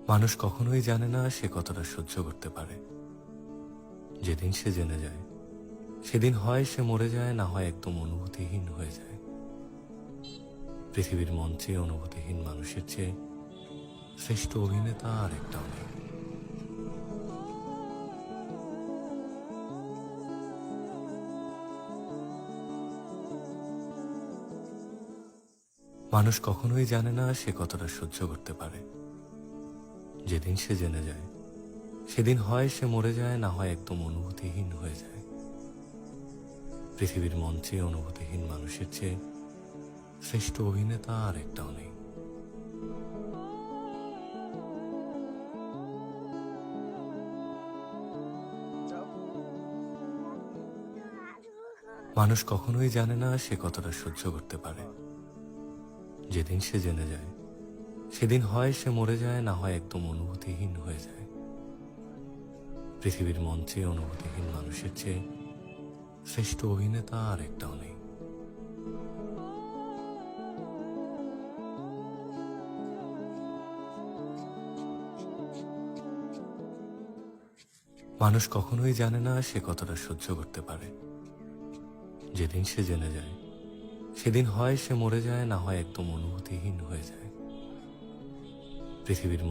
মানুষ কখনোই জানে না সে কতটা সহ্য করতে পারে। যেদিন সে জেনে যায়, সেদিন হয় সে মরে যায়, না হয় একদম অনুভূতিহীন হয়ে যায়। পৃথিবীর মঞ্চে অনুভূতিহীন মানুষের চেয়ে শ্রেষ্ঠ অভিনেতা আর একটাও নেই। মানুষ কখনোই জানে না সে কতটা সহ্য করতে পারে। যেদিন সে জেনে যায়, সেদিন হয় সে মরে যায়, না হয় একদম অনুভূতিহীন হয়ে যায়। পৃথিবীর মঞ্চে অনুভূতিহীন মানুষের চেয়ে শ্রেষ্ঠ অভিনেতা আর একটাও নেই। মানুষ কখনোই জানে না সে কতটা সহ্য করতে পারে। যেদিন সে জেনে যায়, সেদিন হয় সে মরে যায়, না হয় একদম অনুভূতিহীন হয়ে যায়। পৃথিবীর মঞ্চে অনুভূতিহীন মানুষের চেয়ে শ্রেষ্ঠ অভিনেতা আর একটাও নেই। মানুষ কখনোই জানে না সে কতটা সহ্য করতে পারে। যেদিন সে জেনে যায়, সেদিন হয় সে মরে যায়, না হয় একদম অনুভূতিহীন হয়ে যায়। পৃথিবীর